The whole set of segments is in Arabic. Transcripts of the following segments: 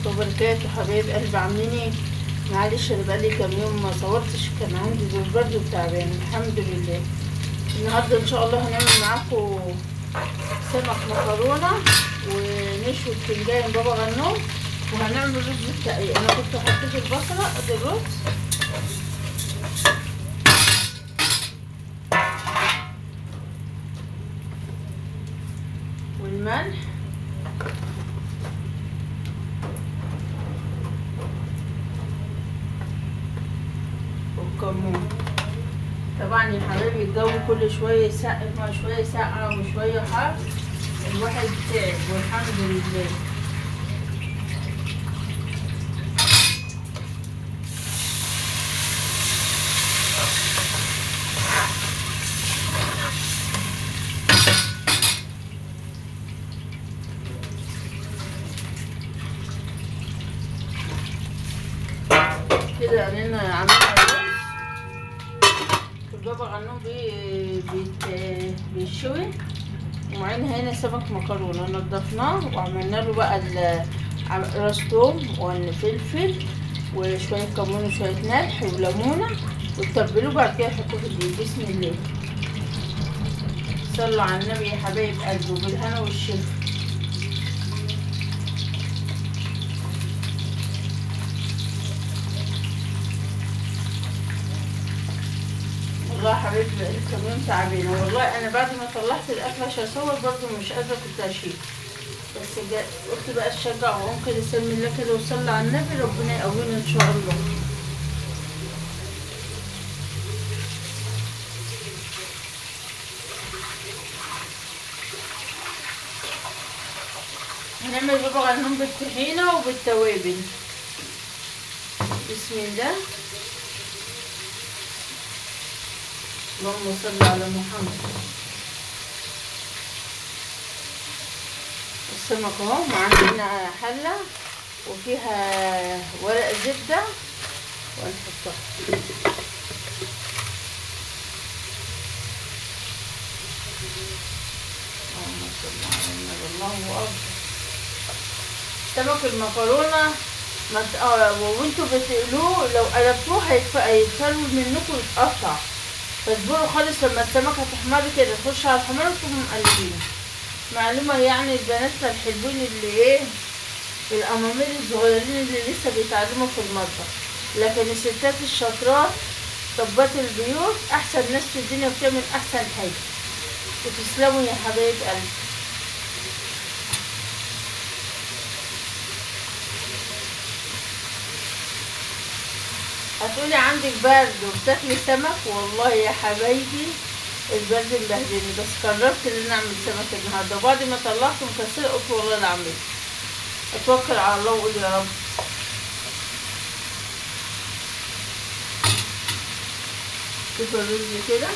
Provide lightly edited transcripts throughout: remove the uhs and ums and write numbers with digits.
وبركاته حبايب قلبي، عاملين ايه؟ معلش انا بقالي كام يوم ما صورتش، كان عندي دور برد وتعبان. الحمد لله. النهارده ان شاء الله هنعمل معاكم سمك مكرونه ونشوي بتنجان بابا غنوج، وهنعمل رز التقلية. انا كنت حطيت البصله ادي الرز والملح والكمون. طبعا يا حبايبي الجو كل شويه سقع، شويه سقعه وشويه حر، الواحد تعب والحمد لله. كده اننا عملنا رز البابا غنوج بيشوي، ومعانا هنا سمك مكرونه نضفناه وعملنا له بقى راس توم وفلفل وشويه كمون وشويه ملح وليمونه، وتتبلوه بعد كده حطوه في الدقيق. بسم الله. صلوا على النبي يا حبايب قلبي، وبالهنا والشفا. والله يا حبيبتي بقالي كام يوم تعبانه، والله انا بعد ما طلعت الاكل عشان اصور برضو مش قادره، كنت اشيل، بس قلت بقى اشجع واقوم كده اسمي الله كده وصلي على النبي، ربنا يقوينا ان شاء الله. هنعمل بابا غنوج بالطحينه وبالتوابل. بسم الله. اللهم صل على محمد. السمك اهو، معانا حله وفيها ورق زبده ونحطها. اللهم صل على النبي. الله اكبر. سمك المكرونه وانتوا بتقلوه لو قلبتوه هيتفرول منكم ويتقطع، فاصبروا خالص لما السمكه تحمر كده تخش على الحمار وتقوموا مقلبينه. معلومه يعني لبناتنا الحلوين اللي الامامير الصغيرين اللي لسه بيتعلموا في المطبخ، لكن الستات الشاطرات طبات البيوت احسن ناس في الدنيا وبتعمل احسن حاجه. وتسلموا يا حبايب قلبي. هتقولي عندك برد وبتاكلي سمك، والله يا حبايبي البرد مبهدلني، بس قررت ان انا اعمل سمك النهارده، وبعد ما طلعته مكسره قلت والله لا اعمله. اتوكل على الله واقول يا رب. شوفوا الرز كده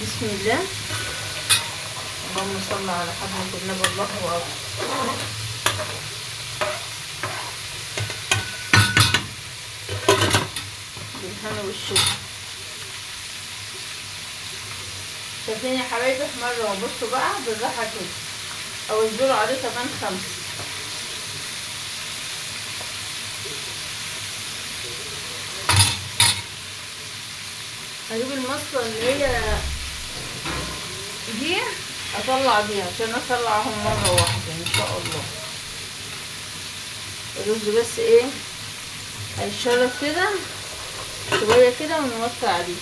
بسم الله. اللهم صل على حضرة النبي. الله اكبر. بالهنا والشفا. شايفين يا حبايبي احمر اهو، بصوا بقى بالراحه كده، او اصبروا عليه كمان 5. هجيب المصفى اللي هي دي اطلع بيها عشان اطلعهم مره واحده ان شاء الله. الرز بس هيتشرب كده شويه كده ونوطي عليه.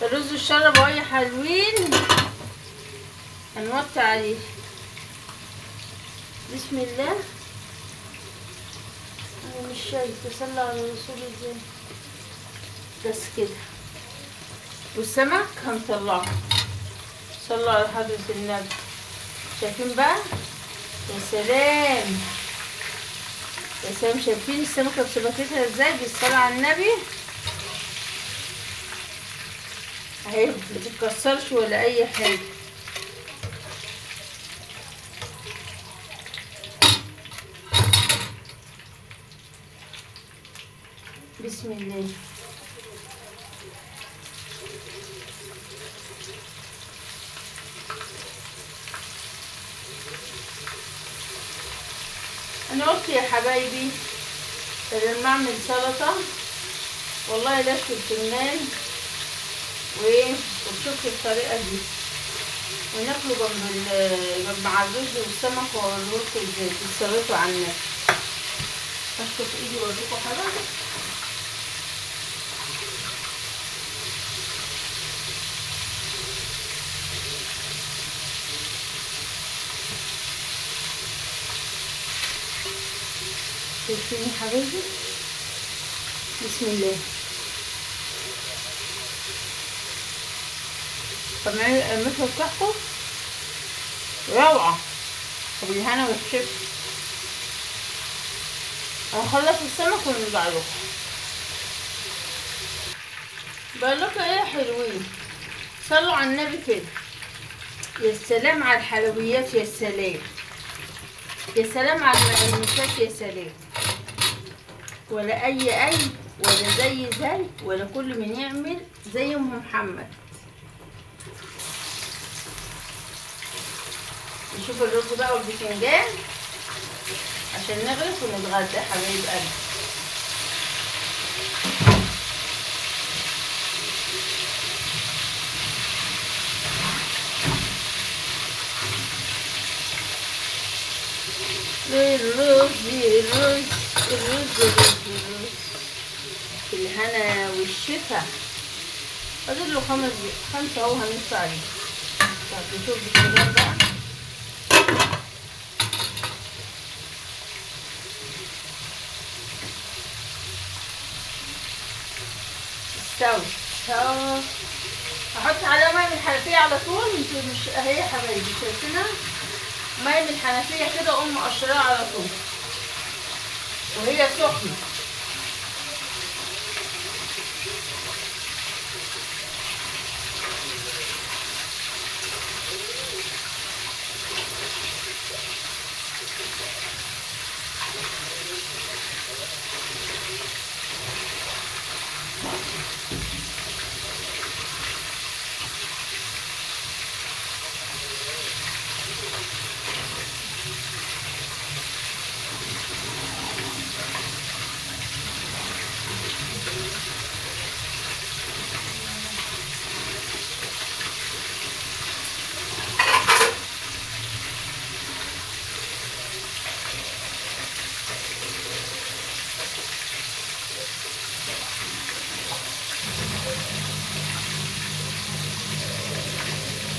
الرز اتشرب اهو يا حلوين، هنوطي عليه. بسم الله. انا مش شايفه، صلى على الرسول ازاي، بس كده. والسمك هنطلعه. صلى على حضرة النبي. شايفين بقى؟ يا سلام يا سلام. شايفين السمكة بسمكتها ازاي؟ بالصلاة على النبي. اهي متتكسرش ولا اي حاجه. بسم الله. انا قلت يا حبايبي لما اعمل سلطه والله لا البتنجان وشوفوا الطريقه دي وناكله جنب الرز والسمك واوريكم ازاي تتصرفوا على النبي. اشطف ايدي واوريكم حاجه. شايفين يا حبايبي؟ بسم الله. طبعا المثل بتاعكم روعة وبالهنا والشفا. هنخلص السمك ونرجع لكم. بقول لكم ايه يا حلوين، صلوا على النبي كده. يا سلام على الحلويات، يا سلام يا سلام على المقرمشات، يا سلام. ولا اي ولا زي ولا كل من يعمل زي ام محمد. نشوف الرز بقى والبتنجان عشان نغرف ونتغدى يا حبايب قلبي. الرز بالهنا والشفا. فاضل له 5 اهو هنص عليه. طب نشوف البتنجان بقى. استوى. هحط عليها ميه من الحنفيه على طول. انتوا مش اهي يا حبايبي شايفينها؟ ميه من الحنفيه كده اقوم مقشراها على طول وهي سخنه.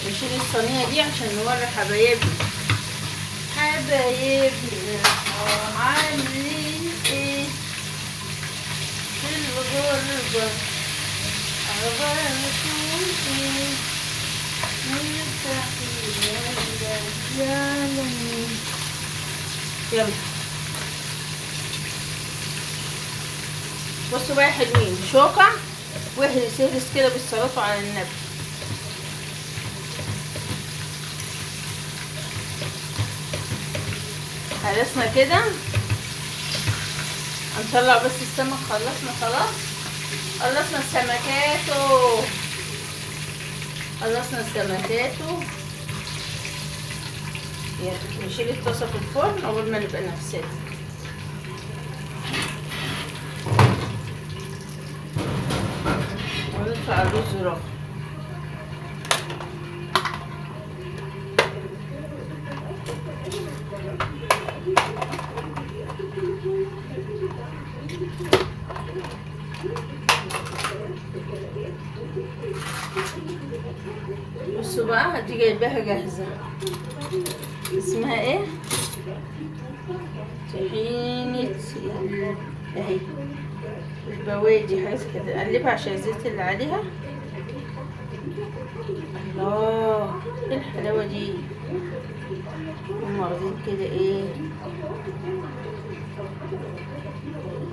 نشيل الصينيه دي عشان نوري حبايبنا عاملين ايه في الغربة. يلا بصوا بقى يا حلوين، شوكة واهرس كده بالصلاة على النبي. خلصنا كده، هنطلع بس السمك. خلصنا خلاص، خلصنا السمكاتو، يلا نشيل الطاسه في الفرن اول ما نبقى نغسلها. ونرفع الرز رغم. بصوا بقى، هدي جايباها جاهزة. اسمها ايه؟ طحينة اهي البوادي، حاجة كده. اقلبها عشان الزيت اللي عليها. الله، ايه الحلاوة دي! هم واخدين كده ايه.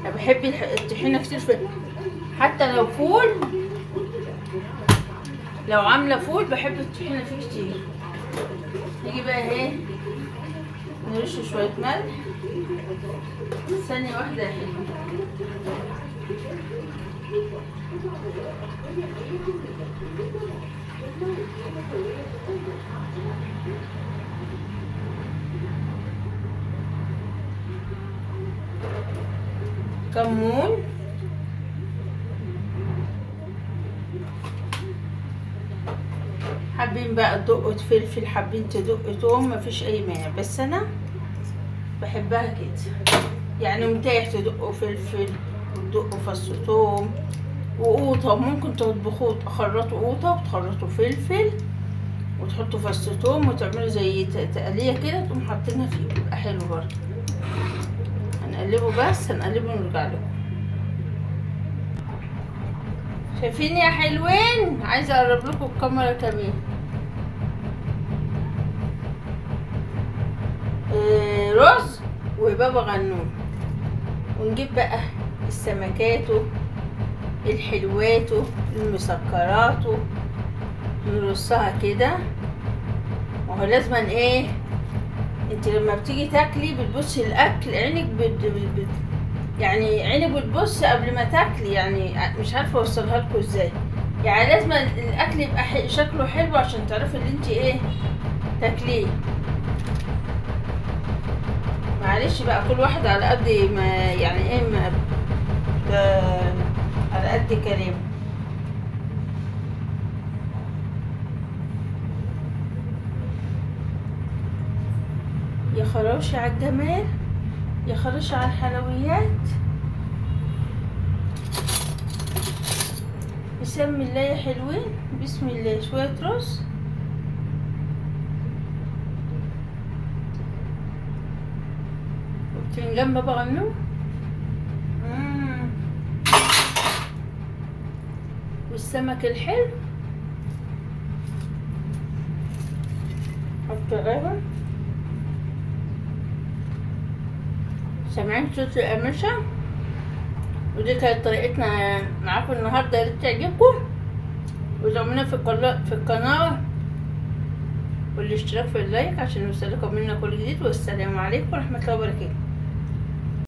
انا بحب الطحينة كتير حتى لو فول لو عامله فول بحب الطحينه فيه كتير. نيجي بقى اهي نرش شويه ملح. ثانيه واحده يا حلوه. كمون، حابين بقى تدقوا فلفل، حابين تدقوا توم، مفيش اي مانع، بس انا بحبها كده. يعني متاح تدقوا فلفل وتدقوا فص توم وقوطه، ممكن تطبخوا تخرطوا قوطه وتخرطوا فلفل وتحطوا فص توم وتعملوا زي تقليه كده تقوموا حاطينها فيه، بيبقى حلو برضه. هنقلبه، بس هنقلبه ونرجع لكم. شايفين يا حلوين؟ عايزه اقرب لكم الكاميرا كمان. رز وبابا غنوج. ونجيب بقى السمكاتو الحلواتو المسكراتو نرصها كده. وهو لازما ايه، انت لما بتيجي تاكلي بتبصي الاكل عينك يعني عينك بتبص قبل ما تاكلي، يعني مش عارفه اوصلها لكم ازاي. يعني لازم الاكل يبقى شكله حلو عشان تعرفي ان انت ايه تاكليه. معلش بقى كل واحد على قد ما يعني ايه ما على قد كلامه. يا خراشي على الجمال، يا خراشي على الحلويات. بسم الله يا حلوين، بسم الله. شوية رز وبتنجان بابا غنوج والسمك الحلو. حط غيره. سامعين صوت القرمشة؟ ودي كانت طريقتنا معاكم النهارده، يا ريت تعجبكم ودعمونا في القناة والاشتراك في اللايك عشان يوصلكم منا كل جديد. والسلام عليكم ورحمة الله وبركاته.